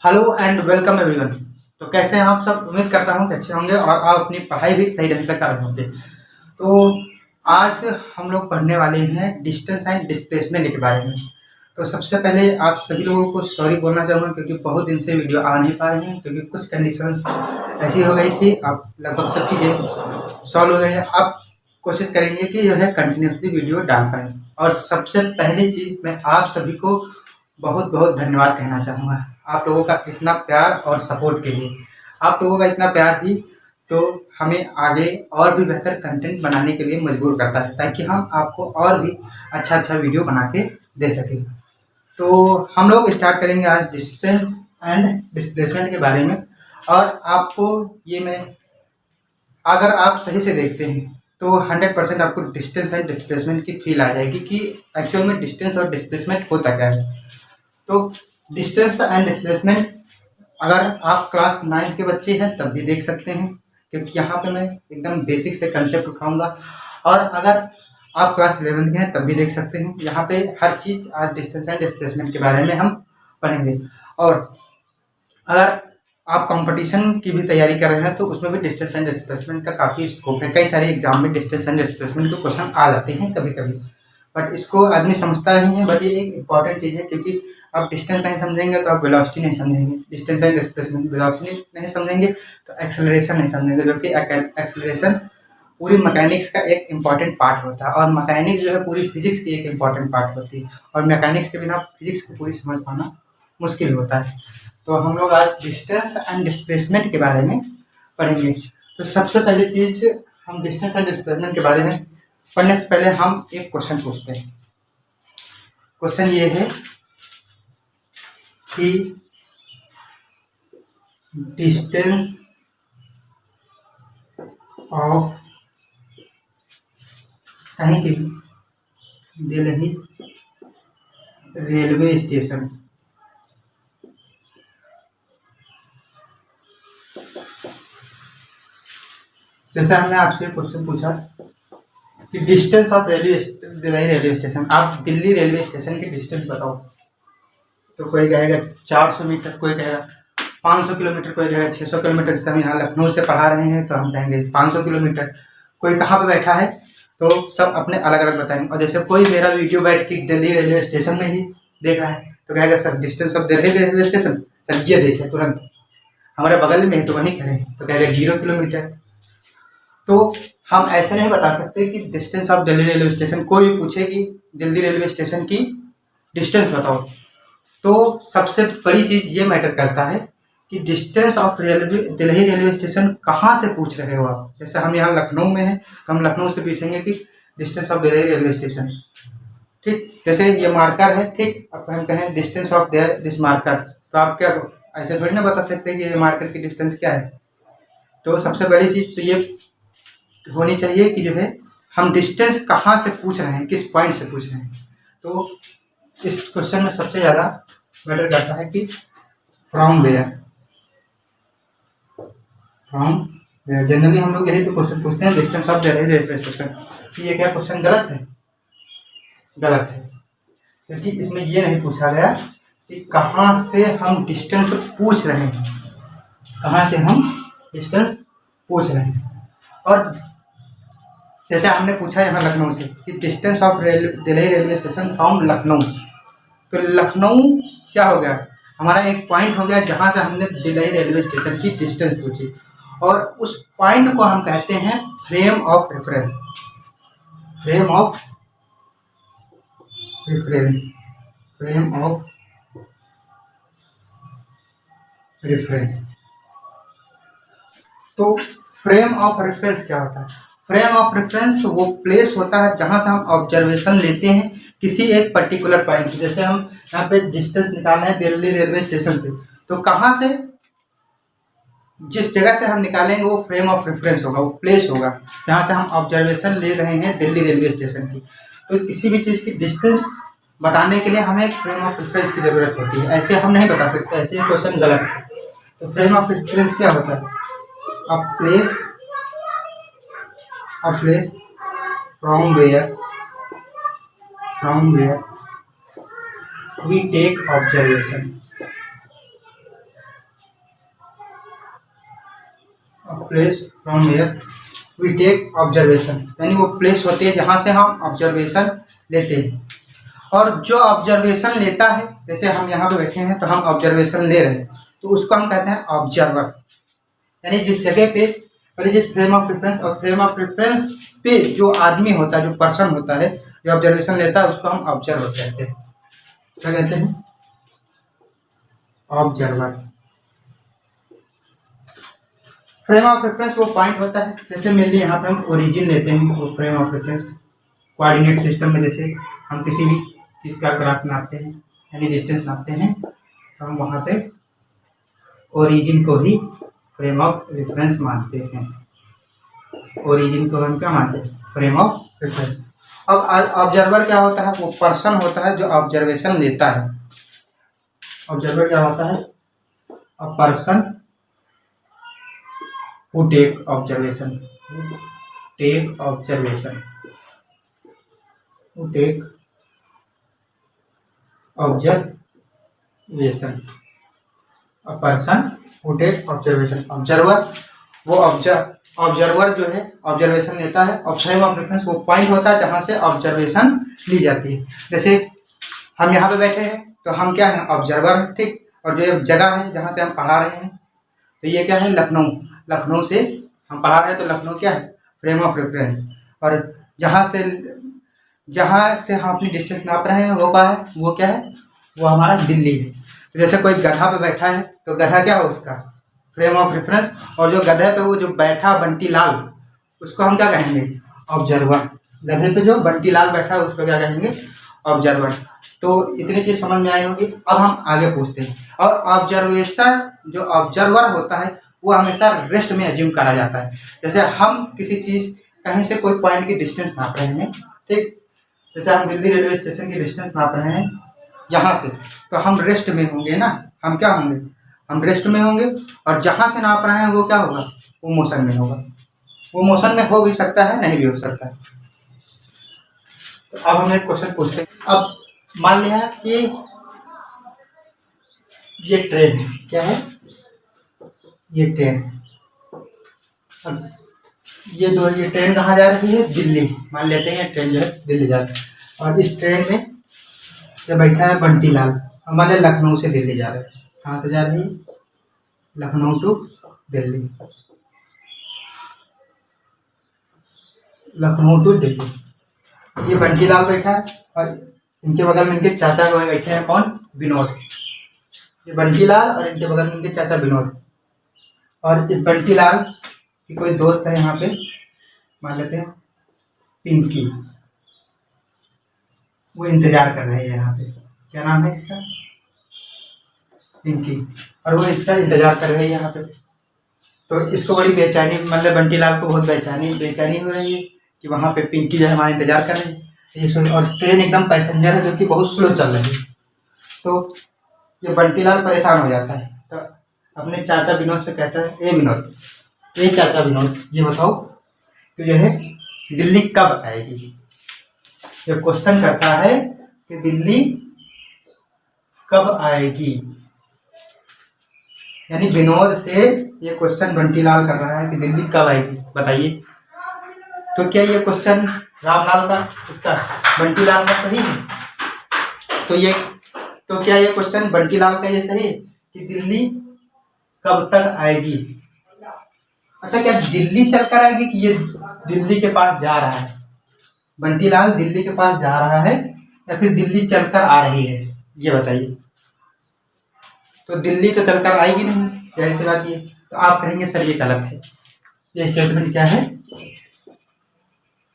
Hello and welcome everyone. तो कैसे हैं आप सब? उम्मीद करता हूं कि अच्छे होंगे और आप अपनी पढ़ाई भी सही ढंग से कर रहे होंगे। तो आज हम लोग पढ़ने वाले हैं डिस्टेंस एंड डिस्प्लेसमेंट के बारे में। तो सबसे पहले आप सभी लोगों को सॉरी बोलना चाहूँगा क्योंकि बहुत दिन से वीडियो आ नहीं पा रहे हैं, क्योंकि कुछ कंडीशंस ऐसी हो गई थी। अब लगभग सब चीज़ें सॉल्व हो गई है। अब कोशिश करेंगे कि जो है कंटिन्यूसली वीडियो डाल पाएँ। और सबसे पहली चीज़ मैं आप सभी को बहुत बहुत धन्यवाद कहना चाहूँगा, आप लोगों का इतना प्यार और सपोर्ट के लिए। आप लोगों का इतना प्यार ही तो हमें आगे और भी बेहतर कंटेंट बनाने के लिए मजबूर करता है, ताकि हम आपको और भी अच्छा वीडियो बना के दे सकें। तो हम लोग स्टार्ट करेंगे आज डिस्टेंस एंड डिस्प्लेसमेंट के बारे में। और आपको ये मैं अगर आप सही से देखते हैं तो 100% आपको डिस्टेंस एंड डिस्प्लेसमेंट की फील आ जाएगी कि एक्चुअल में डिस्टेंस और डिस्प्लेसमेंट होता क्या है। तो डिस्टेंस एंड डिस्प्लेसमेंट अगर आप क्लास 9 के बच्चे हैं तब भी देख सकते हैं, क्योंकि यहाँ पे मैं एकदम बेसिक से कंसेप्ट उठाऊंगा। और अगर आप क्लास 11 के हैं तब भी देख सकते हैं। यहाँ पे हर चीज़ आज डिस्टेंस एंड डिस्प्लेसमेंट के बारे में हम पढ़ेंगे। और अगर आप कंपटीशन की भी तैयारी कर रहे हैं तो उसमें भी डिस्टेंस एंड डिस्प्लेसमेंट का काफ़ी स्कोप है। कई सारे एग्जाम में डिस्टेंस एंड डिस्प्लेसमेंट के क्वेश्चन आ जाते हैं कभी कभी, बट इसको आदमी समझता नहीं है। बट ये एक इम्पॉर्टेंट चीज़ है, क्योंकि आप डिस्टेंस नहीं समझेंगे तो आप वेलोसिटी नहीं समझेंगे। डिस्टेंस एंड डिस्प्लेसमेंट, वेलोसिटी नहीं समझेंगे तो एक्सेलरेशन नहीं समझेंगे, जो कि एक्सेलरेशन पूरी मैकेनिक्स का एक इम्पॉर्टेंट पार्ट होता है। और मैकेनिक्स जो है पूरी फिजिक्स की एक इम्पॉर्टेंट पार्ट होती है, और मैकेनिक्स के बिना फिजिक्स को पूरी समझ पाना मुश्किल होता है। तो हम लोग आज डिस्टेंस एंड डिस्प्लेसमेंट के बारे में पढ़ेंगे। तो सबसे पहली चीज़, हम डिस्टेंस एंड डिस्प्लेसमेंट के बारे में पढ़ने से पहले हम एक क्वेश्चन पूछते हैं। क्वेश्चन ये है कि डिस्टेंस ऑफ कहीं के भी दिल्ली रेलवे स्टेशन जैसे हमने आपसे क्वेश्चन पूछा कि distance of Delhi railway station, आप दिल्ली रेलवे स्टेशन की डिस्टेंस बताओ। तो कोई कहेगा 400 मीटर, कोई कहेगा 500 किलोमीटर, कोई कहेगा 600 किलोमीटर। जैसे हम यहाँ लखनऊ से पढ़ा रहे हैं तो हम कहेंगे 500 किलोमीटर। कोई कहाँ पे बैठा है तो सब अपने अलग अलग बताएंगे। और जैसे कोई मेरा वीडियो बैठ के दिल्ली रेलवे स्टेशन में ही देख रहा है तो कहेगा sir distance of Delhi railway station, sir ये देखे तुरंत हमारे बगल में है तो वहीं खड़े हैं, तो कहेगा 0 किलोमीटर। तो हम ऐसे नहीं बता सकते कि distance of Delhi railway station. कोई भी पूछे कि दिल्ली रेलवे स्टेशन की डिस्टेंस बताओ, तो सबसे बड़ी चीज़ ये मैटर करता है कि distance of Delhi railway station कहाँ से पूछ रहे हो आप। जैसे हम यहाँ लखनऊ में हैं तो हम लखनऊ से पूछेंगे कि distance of Delhi railway station, ठीक। जैसे ये मार्कर है, ठीक। अब हम कहें डिस्टेंस ऑफ दिस मार्कर, तो आप क्या ऐसे थोड़ी ना बता सकते हैं कि ये मार्कर की डिस्टेंस क्या है। तो सबसे बड़ी चीज़ तो ये होनी चाहिए कि जो है हम डिस्टेंस कहाँ से पूछ रहे हैं, किस पॉइंट से पूछ रहे हैं। तो इस क्वेश्चन में सबसे ज़्यादा मैटर करता है कि from where, from where. Generally हम लोग यही तो क्वेश्चन पूछते हैं, distance of Delhi railway station. ये क्या क्वेश्चन गलत है? गलत है, क्योंकि इसमें ये नहीं पूछा गया कि कहाँ से हम डिस्टेंस पूछ रहे हैं, कहाँ से हम डिस्टेंस पूछ रहे हैं। और जैसे हमने पूछा यहाँ लखनऊ से कि distance of Delhi railway station from Lucknow, तो लखनऊ क्या हो गया, हमारा एक पॉइंट हो गया जहाँ से हमने दिल्ली रेलवे स्टेशन की डिस्टेंस पूछी। और उस पॉइंट को हम कहते हैं frame of reference, frame of reference, frame of reference. तो फ्रेम ऑफ रेफरेंस क्या होता है? फ्रेम ऑफ रेफरेंस वो प्लेस होता है जहाँ से हम ऑब्जर्वेशन लेते हैं किसी एक पर्टिकुलर पॉइंट की। जैसे हम यहाँ पे डिस्टेंस निकालना है दिल्ली रेलवे स्टेशन से, तो कहाँ से, जिस जगह से हम निकालेंगे वो फ्रेम ऑफ रेफरेंस होगा, वो प्लेस होगा जहाँ से हम ऑब्जर्वेशन ले रहे हैं दिल्ली रेलवे स्टेशन की। तो किसी भी चीज़ की डिस्टेंस बताने के लिए हमें एक फ्रेम ऑफ रेफरेंस की ज़रूरत होती है। ऐसे हम नहीं बता सकते, ऐसे ही क्वेश्चन गलत है। तो फ्रेम ऑफ रेफरेंस क्या होता है? A place from where we take observation, place from where we take observation, यानी वो प्लेस होती है जहाँ से हम ऑब्जर्वेशन लेते हैं। और जो ऑब्जर्वेशन लेता है, जैसे हम यहाँ पे बैठे हैं तो हम ऑब्जर्वेशन ले रहे हैं, तो उसको हम कहते हैं ऑब्जर्वर। यानी जिस जगह पे पहले जिस फ्रेम ऑफ रेफरेंस, और फ्रेम ऑफ रेफरेंस पे जो आदमी होता है, जो पर्सन होता है, जो ऑब्जर्वेशन लेता है, उसको हम ऑब्जर्वर कहते हैं। क्या कहते हैं? ऑब्जर्वर। फ्रेम ऑफ रेफरेंस वो पॉइंट होता है, जैसे मेनली यहाँ पे हम ओरिजिन लेते हैं, वो frame of reference coordinate system में जैसे हम किसी भी चीज़ का ग्राफ नापते हैं, यानी डिस्टेंस नापते हैं, तो हम वहाँ पे ओरिजिन को ही फ्रेम ऑफ रेफरेंस मानते हैं। ओरिजिन को हम क्या मानते हैं? Frame of reference. अब ऑब्जर्वर क्या होता है? वो पर्सन होता है जो ऑब्जर्वेशन लेता है। ऑब्जर्वर क्या होता है? A person who take observation, who take observation, a person who take observation। Observer वो ऑब्जर्वर जो है ऑब्जर्वेशन लेता है, और फ्रेम ऑफ रेफरेंस वो पॉइंट होता है जहाँ से ऑब्जर्वेशन ली जाती है। जैसे हम यहाँ पे बैठे हैं तो हम क्या है? ऑब्जर्वर, ठीक। और जो जगह है जहाँ से हम पढ़ा रहे हैं, तो ये क्या है? लखनऊ। लखनऊ से हम पढ़ा रहे हैं, तो लखनऊ क्या है? Frame of reference. और जहाँ से हम अपनी डिस्टेंस नाप रहे हैं, वो क्या है? वो क्या है? वो हमारा दिल्ली है। तो जैसे कोई गधा पे बैठा है, तो गधा क्या हो? उसका फ्रेम ऑफ रेफरेंस। और जो गधे पे वो जो बैठा बंटी लाल, उसको हम क्या कहेंगे? ऑब्जर्वर। गधे पे जो बंटी लाल बैठा है, उसको क्या कहेंगे? ऑब्जर्वर। तो इतनी चीज समझ में आई होगी। अब हम आगे पूछते हैं। और ऑब्जर्वेशन, जो ऑब्जर्वर होता है, वो हमेशा रेस्ट में अज्यूम करा जाता है। जैसे हम किसी चीज कहीं से कोई पॉइंट की डिस्टेंस नाप रहे हैं, ठीक। जैसे हम दिल्ली रेलवे स्टेशन की डिस्टेंस नाप रहे हैं यहाँ से, तो हम रेस्ट में होंगे ना। हम क्या होंगे? हम रेस्ट में होंगे। और जहाँ से नाप रहे हैं वो क्या होगा? वो मोशन में होगा। वो मोशन में हो भी सकता है, नहीं भी हो सकता है। तो अब हम एक क्वेश्चन पूछते हैं। अब मान लिया कि ये ट्रेन है। क्या है? ये ट्रेन। अब ये ट्रेन कहाँ जा रही है? दिल्ली। मान लेते हैं ट्रेन जो है दिल्ली जा रही है। और इस ट्रेन में ये बैठा है बंटी लाल। हमारे लखनऊ से दिल्ली जा रहे हैं। कहाँ से जा रही है? लखनऊ टू दिल्ली। लखनऊ टू दिल्ली। ये बंटी लाल बैठा है, और इनके बगल में इनके चाचा को बैठे हैं। कौन? विनोद। ये बंटी लाल और इनके बगल में इनके चाचा विनोद। और इस बंटी लाल की कोई दोस्त है यहाँ पे, मान लेते हैं पिंकी। वो इंतजार कर रहे हैं यहाँ पे। क्या नाम है इसका? पिंकी। और वो इसका इंतजार कर रहे हैं यहाँ पे। तो इसको बड़ी बेचैनी, मतलब बंटी लाल को बहुत बेचैनी हो रही है कि वहाँ पे पिंकी जो है हमारा इंतजार कर रही है। और ट्रेन एकदम पैसेंजर है जो कि बहुत स्लो चल रही है। तो ये बंटी लाल परेशान हो जाता है, तो अपने चाचा विनोद से कहता है, ए विनोद, ए चाचा विनोद, ये बताओ कि जो है दिल्ली कब आएगी? ये क्वेश्चन करता है कि दिल्ली कब आएगी। यानी विनोद से ये क्वेश्चन बंटी लाल कर रहा है कि दिल्ली कब आएगी, बताइए। तो क्या ये क्वेश्चन रामलाल का, इसका बंटी लाल का सही है? तो क्या ये क्वेश्चन बंटी लाल का ये सही है कि दिल्ली कब तक आएगी? अच्छा, क्या दिल्ली चलकर आएगी कि ये दिल्ली के पास जा रहा है? बंटी लाल दिल्ली के पास जा रहा है या फिर दिल्ली चलकर आ रही है, ये बताइए। तो दिल्ली तो चलकर आएगी नहीं, जाहिर सी बात ये। तो आप कहेंगे सर ये गलत है, ये स्टेटमेंट क्या है?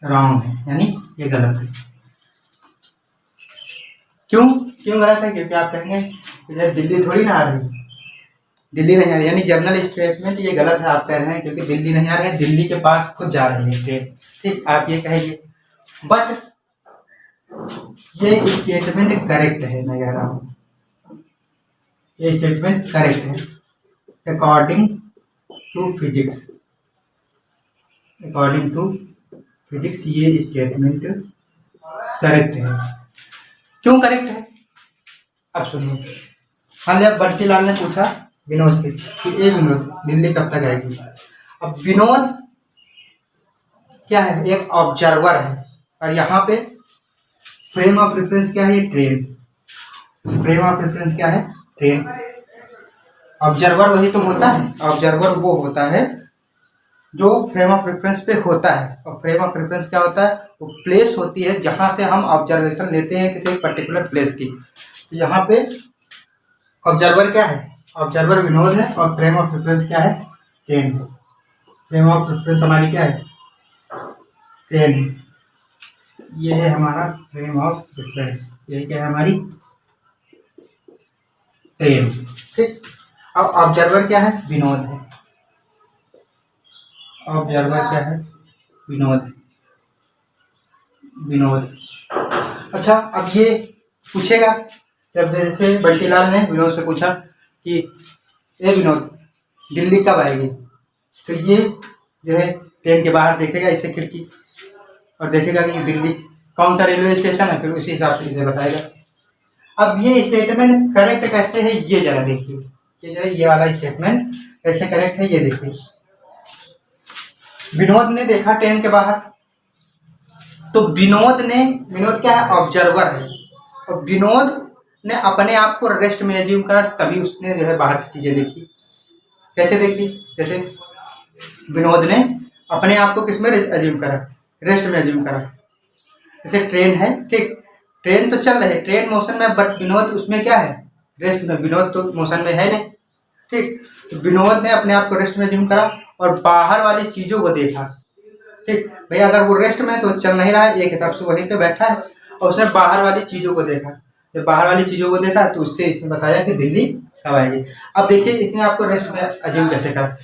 रॉन्ग है, यानी ये गलत है। क्यों गलत है? क्योंकि आप कहेंगे कि दिल्ली थोड़ी ना आ रही, दिल्ली नहीं आ रही, यानी जर्नल स्टेटमेंट ये गलत है आप कह रहे हैं, क्योंकि दिल्ली नहीं आ रही है, दिल्ली के पास खुद जा रही है ट्रेन, ठीक। आप ये कहेंगे, बट ये स्टेटमेंट करेक्ट है। मैं कह रहा हूँ ये स्टेटमेंट करेक्ट है according to physics. According to physics ये स्टेटमेंट करेक्ट है। क्यों करेक्ट है? अब सुनिए। मान लिया बंटी लाल ने पूछा विनोद से कि ए विनोद, दिल्ली कब तक आएगी? अब विनोद क्या है, एक ऑब्जर्वर है, और यहाँ पे फ्रेम ऑफ रेफरेंस क्या है, ये ट्रेन। फ्रेम ऑफ रेफरेंस क्या है, ट्रेन। ऑब्जर्वर वही तो होता है, ऑब्जर्वर वो होता है जो फ्रेम ऑफ रेफरेंस पे होता है। और फ्रेम ऑफ रेफरेंस क्या होता है, वो प्लेस होती है जहाँ से हम ऑब्जर्वेशन लेते हैं किसी पर्टिकुलर प्लेस की। तो यहाँ पे ऑब्जर्वर क्या है, ऑब्जर्वर विनोद है, और फ्रेम ऑफ रेफरेंस क्या है, ट्रेन। फ्रेम ऑफ रेफरेंस हमारी क्या है, ट्रेन। ये है हमारा फ्रेम ऑफ रेफरेंस, ये क्या है हमारी ट्रेन। ठीक। अब ऑब्जर्वर क्या है, विनोद है। ऑब्जर्वर क्या है, विनोद, विनोद। अच्छा, अब ये पूछेगा, जब जैसे बंटीलाल ने विनोद से पूछा कि ए विनोद, दिल्ली कब आएगी, तो ये जो है ट्रेन के बाहर देखेगा इसे खिड़की, और देखेगा कि दिल्ली कौन सा रेलवे स्टेशन है, फिर उसी हिसाब से इसे बताएगा। अब ये स्टेटमेंट करेक्ट कैसे है, ये जरा देखिए, ये जो है ये वाला स्टेटमेंट कैसे करेक्ट है, ये देखिए। विनोद ने देखा ट्रेन के बाहर, तो विनोद क्या है, ऑब्जर्वर है, और विनोद ने अपने आप को रेस्ट में एज्यूम करा, तभी उसने जो है बाहर की चीजें देखी। कैसे देखी, जैसे विनोद ने अपने आप को किस में एज्यूम करा, रेस्ट में एज्यूम करा। जैसे ट्रेन है, ठीक, ट्रेन तो चल रही है, ट्रेन मोशन में, बट विनोद उसमें क्या है, रेस्ट में। विनोद तो मोशन में है नहीं, ठीक। तो विनोद ने अपने आप को रेस्ट में एज्यूम करा और बाहर वाली चीजों को देखा, ठीक। भैया अगर वो रेस्ट में है तो चल नहीं रहा है, एक हिसाब से वहीं पे बैठा है, और उसने बाहर वाली चीजों को देखा। जब बाहर वाली चीजों को देखा तो उससे इसने बताया कि दिल्ली कब आएगी। अब देखिए इसने आपको रेस्ट में एज्यूम कैसे करा।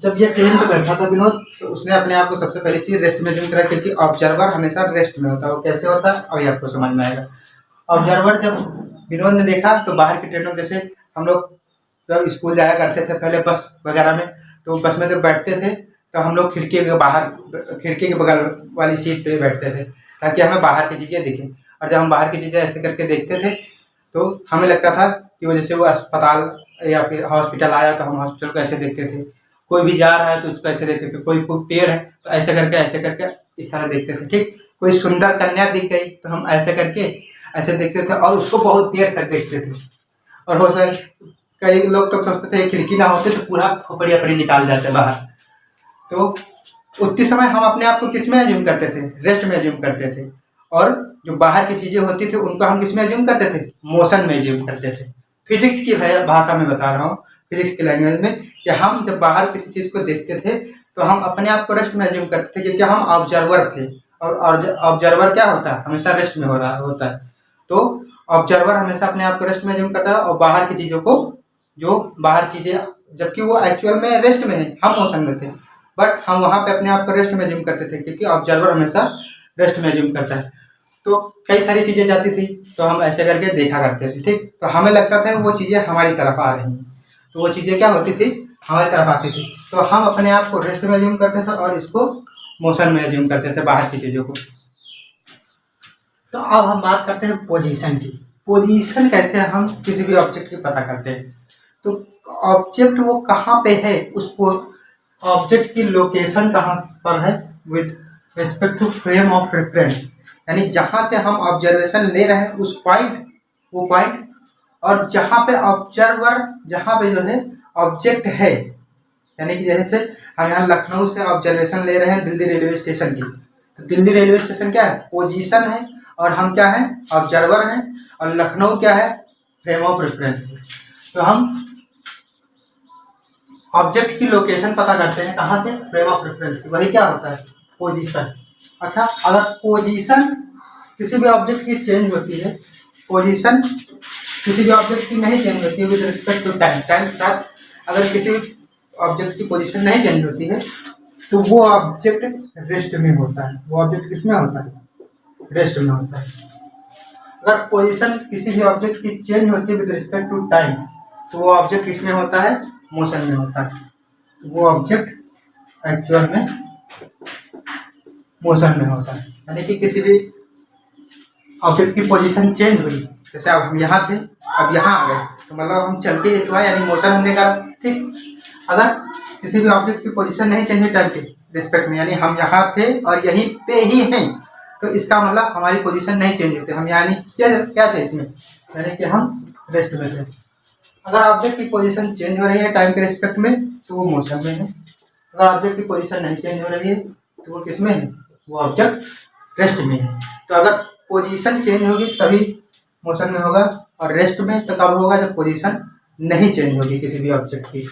जब ये ट्रेन पे बैठा था विनोद, तो उसने अपने आप को सबसे पहली चीज रेस्ट में एज्यूम करा, क्योंकि ऑब्जर्वर हमेशा रेस्ट में होता है। वो कैसे होता है अभी आपको समझ में आएगा। ऑब्जर्वर जब विनोद ने देखा, तो बाहर की ट्रेनों, जैसे हम लोग जब स्कूल जाया करते थे पहले बस वगैरह में, तो बस में जब बैठते थे तो हम लोग खिड़की के बाहर, खिड़की के बगल वाली सीट पे बैठते थे, ताकि हमें बाहर की चीज़ें दिखें। और जब हम बाहर की चीज़ें ऐसे करके देखते थे तो हमें लगता था कि वो जैसे वो अस्पताल या फिर हॉस्पिटल आया तो हम हॉस्पिटल को ऐसे देखते थे, कोई भी जा रहा है तो उसको ऐसे देखते थे, कोई पेड़ है तो ऐसे करके इस तरह देखते थे, ठीक। कोई सुंदर कन्या दिख गई तो हम ऐसे करके ऐसे देखते थे, और उसको बहुत देर तक देखते थे। और हो सर कई लोग तो सोचते थे खिड़की ना होते तो पूरा खोपड़ी अपड़ी निकाल जाते बाहर। तो उतनी समय हम अपने आप को किस में एज्यूम करते थे, रेस्ट में एज्यूम करते थे। और जो बाहर की चीज़ें होती थी उनको हम किस में एज्यूम करते थे, मोशन में एज्यूम करते थे। फिजिक्स की भाषा में बता रहा हूँ, फिजिक्स की लैंग्वेज में, कि हम जब बाहर किसी चीज़ को देखते थे तो हम अपने आप को रेस्ट में एज्यूम करते थे, क्योंकि हम ऑब्जर्वर थे। और ऑब्जर्वर क्या होता है, हमेशा रेस्ट में होता है। तो ऑब्जर्वर हमेशा अपने आप को रेस्ट में एज्यूम करता है, और बाहर की चीज़ों को, जो बाहर चीज़ें, जबकि वो एक्चुअल में रेस्ट में है, हम मोशन में थे, बट हम वहाँ पे अपने आप को रेस्ट में एज्यूम करते थे, क्योंकि ऑब्जर्वर हमेशा रेस्ट में एज्यूम करता है। तो कई सारी चीज़ें जाती थी तो हम ऐसे करके देखा करते थे, ठीक। तो हमें लगता था वो चीज़ें हमारी तरफ आ रही हैं, तो वो चीज़ें क्या होती थी, हमारी तरफ आती थी। तो हम अपने आप को रेस्ट में एज्यूम करते थे और इसको मोशन में एज्यूम करते थे, बाहर की चीज़ों को। तो अब हम बात करते हैं पोजीशन की। पोजीशन कैसे हम किसी भी ऑब्जेक्ट की पता करते हैं। तो ऑब्जेक्ट वो कहाँ पे है, उसको ऑब्जेक्ट की लोकेशन कहाँ पर है with respect to frame of reference, यानी जहाँ से हम ऑब्जर्वेशन ले रहे हैं उस पॉइंट, वो पॉइंट, और जहाँ पे ऑब्जर्वर, जहाँ पे जो है ऑब्जेक्ट है, यानी कि जैसे हम यहाँ लखनऊ से ऑब्जर्वेशन ले रहे हैं दिल्ली रेलवे स्टेशन की, तो दिल्ली रेलवे स्टेशन क्या है, पोजीशन है, और हम क्या है, ऑब्जर्वर हैं, और लखनऊ क्या है, फ्रेम ऑफ रेफरेंस। तो हम ऑब्जेक्ट की लोकेशन पता करते हैं कहाँ से, फ्रेम ऑफ रेफरेंस की, वही क्या होता है, पोजीशन। अच्छा, अगर पोजीशन किसी भी ऑब्जेक्ट की चेंज होती है, पोजीशन किसी भी ऑब्जेक्ट की नहीं चेंज होती है with respect to time, time के साथ अगर किसी भी ऑब्जेक्ट की पोजीशन नहीं चेंज होती है तो वो ऑब्जेक्ट रेस्ट में होता है। वो ऑब्जेक्ट किस में होता है, रेस्ट में होता है। अगर पोजीशन किसी भी ऑब्जेक्ट की चेंज होती है विद रिस्पेक्ट टू टाइम, तो वो ऑब्जेक्ट किसमें होता है, मोशन में होता है। तो वो ऑब्जेक्ट एक्चुअल में मोशन में होता है, यानी कि किसी भी ऑब्जेक्ट की पोजीशन चेंज हुई, जैसे अब हम यहाँ थे अब यहाँ आ गए, तो मतलब हम चल के तो आए, यानी मोशन हमने करा, ठीक। अगर किसी भी ऑब्जेक्ट की पोजीशन नहीं चेंज हुई टाइम के रिस्पेक्ट में, यानी हम यहाँ थे और यहीं पे ही हैं, तो इसका मतलब हमारी पोजीशन नहीं चेंज होती, हम यानी क्या थे इसमें, यानी कि हम रेस्ट में थे। अगर ऑब्जेक्ट की पोजीशन चेंज हो रही है टाइम के रिस्पेक्ट में तो वो मोशन में है। अगर ऑब्जेक्ट की पोजीशन नहीं चेंज हो रही है तो वो किस में है, वो ऑब्जेक्ट रेस्ट में है। तो अगर पोजीशन चेंज होगी तभी मोशन में होगा, और रेस्ट में तो कब होगा, जब पोजीशन नहीं चेंज होगी किसी भी ऑब्जेक्ट की।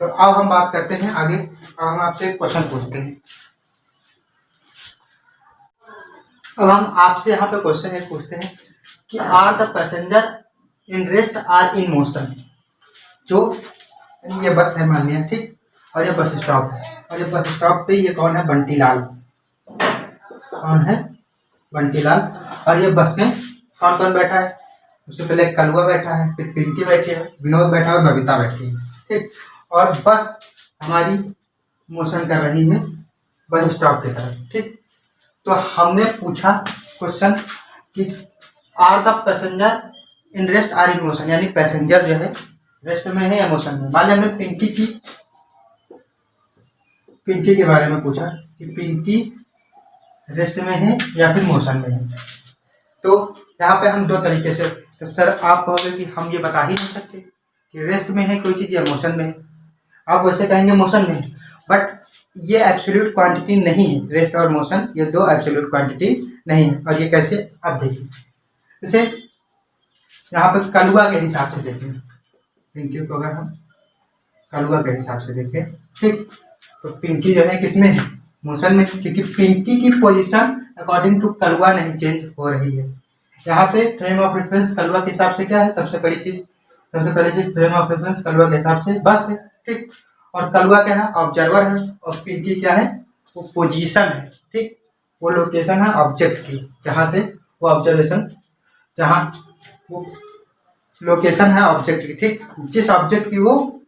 तो अब हम बात करते हैं आगे। अब हम आपसे एक क्वेश्चन पूछते हैं। अब हम आपसे यहाँ पे क्वेश्चन एक पूछते हैं कि are the passenger in rest or in motion. जो ये बस है मान लिया, ठीक, और ये बस स्टॉप है, और ये बस स्टॉप पे ये कौन है, बंटी लाल। कौन है, बंटी लाल। और ये बस में कौन कौन बैठा है, उससे पहले कलुआ बैठा है, फिर पिंकी बैठी है, विनोद बैठा है और बबीता बैठी है, ठीक। और बस हमारी मोशन कर रही है बस स्टॉप की तरफ, ठीक। तो हमने पूछा क्वेश्चन कि are the passenger in rest or in motion, यानी पैसेंजर जो है रेस्ट में है या मोशन में। मान लिया हमने पिंकी के बारे में पूछा कि पिंकी रेस्ट में है या फिर मोशन में है। तो यहाँ पे हम दो तरीके से, तो सर आप कहोगे कि हम ये बता ही नहीं सकते कि रेस्ट में है कोई चीज़ या मोशन में है, आप वैसे कहेंगे मोशन में है, बट ये एब्सोल्यूट क्वांटिटी नहीं है। रेस्ट और मोशन ये दो एब्सोल्यूट क्वांटिटी नहीं है। और ये कैसे, आप देखिए, जैसे यहाँ पे कलुआ के हिसाब से देखें, पिंकी को अगर हम कलुआ के हिसाब से देखें, ठीक, तो पिंकी जो है किसमें है, मोशन में, क्योंकि पिंकी की पोजीशन अकॉर्डिंग टू कलुआ नहीं चेंज हो रही है। यहाँ पे फ्रेम ऑफ रेफरेंस कलुआ के हिसाब से क्या है, सबसे पहली चीज फ्रेम ऑफ रेफरेंस कलुआ के हिसाब से बस है, ठीक। और कलुआ क्या है, ऑब्जर्वर है, और पिंकी क्या है, वो पोजीशन है, ठीक, वो लोकेशन है ऑब्जेक्ट की, जहाँ से वो ऑब्जर्वेशन, जहाँ वो लोकेशन है ऑब्जेक्ट की, ठीक, जिस ऑब्जेक्ट की वो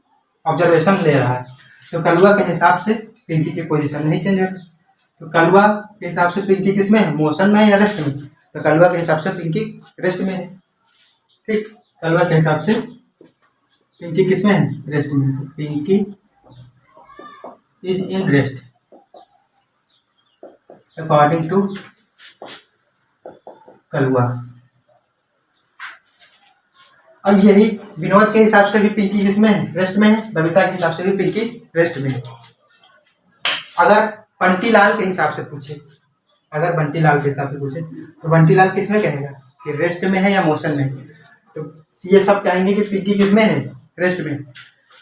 ऑब्जर्वेशन ले रहा है। तो कलुआ के हिसाब से पिंकी की पोजीशन नहीं चेंज होती। तो कलुआ के हिसाब से पिंकी किस में है, मोशन में या रेस्ट में। तो कलुआ के हिसाब से पिंकी रेस्ट में है, ठीक। कलुआ के हिसाब से पिंकी किस में है, रेस्ट में। तो Pinky is in rest according to Kalua. अब यही विनोद के हिसाब से भी पिंकी किसमें है, रेस्ट में है। बबीता के हिसाब से भी पिंकी रेस्ट में है। अगर बंटी लाल के हिसाब से पूछे, तो बंटी लाल किसमें कहेगा कि रेस्ट में है या मोशन में। तो ये सब कहेंगे कि पिंकी किसमें है, रेस्ट में।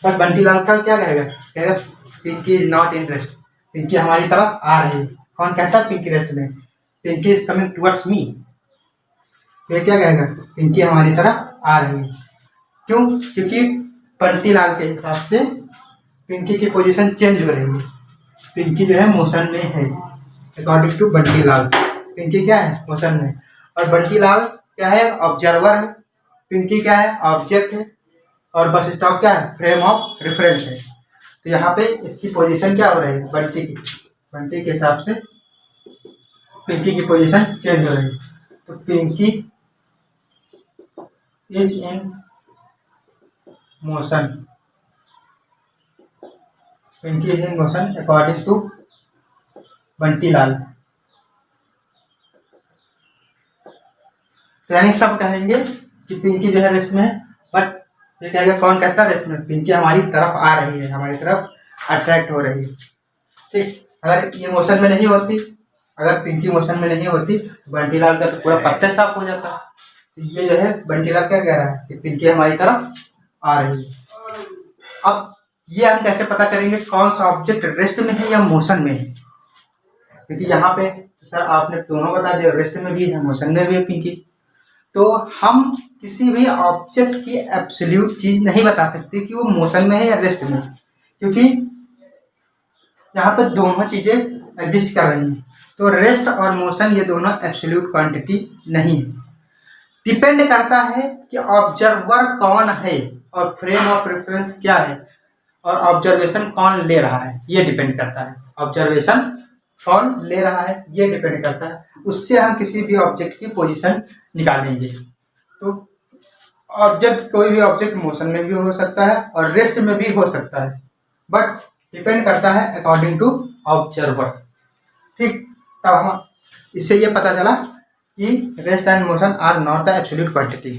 बट बंटी लाल का क्या कहेगा Pinky is not in rest, Pinky हमारी तरफ आ रही है। कौन कहता है पिंकी रेस्ट में, Pinky is coming towards me. ये क्या कहेगा, पिंकी हमारी तरफ आ रही है। क्यों, क्योंकि बंटी लाल के हिसाब से पिंकी की पोजीशन चेंज हो रही है। पिंकी जो है मोशन में है अकॉर्डिंग टू बंटी लाल। पिंकी क्या है, मोशन में। और बंटी लाल क्या है, ऑब्जर्वर है। पिंकी क्या है, ऑब्जेक्ट है। और बस स्टॉप क्या है, फ्रेम ऑफ रेफरेंस है। तो यहाँ पे इसकी पोजीशन क्या हो रही है, बंटी के हिसाब से पिंकी की पोजीशन चेंज हो रही है। तो Pinky is in motion, Pinky is in motion according to Bunty Lal. तो यानी सब कहेंगे कि पिंकी जो है रेस्ट में है, बट ये कहेगा कौन कहता है रेस्ट में, पिंकी हमारी तरफ आ रही है, हमारी तरफ अट्रैक्ट हो रही है, ठीक। अगर ये मोशन में नहीं होती, अगर पिंकी मोशन में नहीं होती तो बंटी लाल का तो पूरा पत्ते साफ हो जाता। तो ये जो है बंटी लाल क्या कह रहा है कि पिंकी हमारी तरफ आ रही है। अब ये हम कैसे पता करेंगे कौन सा ऑब्जेक्ट रेस्ट में है या मोशन में है, क्योंकि यहाँ पे सर आपने दोनों बता दिया, रेस्ट में भी है मोशन में भी है पिंकी। तो हम किसी भी ऑब्जेक्ट की एब्सोल्यूट चीज नहीं बता सकते कि वो मोशन में है या रेस्ट में, क्योंकि यहाँ पे दोनों चीजें एग्जिस्ट कर रही हैं। तो रेस्ट और मोशन ये दोनों एब्सोल्यूट क्वांटिटी नहीं है। डिपेंड करता है कि ऑब्जर्वर कौन है और फ्रेम ऑफ रेफरेंस क्या है और ऑब्जर्वेशन कौन ले रहा है, ये डिपेंड करता है। ऑब्जर्वेशन कौन ले रहा है ये डिपेंड करता है, उससे हम किसी भी ऑब्जेक्ट की पोजीशन निकालेंगे। तो ऑब्जेक्ट, कोई भी ऑब्जेक्ट मोशन में भी हो सकता है और रेस्ट में भी हो सकता है, बट डिपेंड करता है अकॉर्डिंग टू ऑब्जर्वर। ठीक, तब हम इससे ये पता चला कि rest and motion are not the absolute quantity.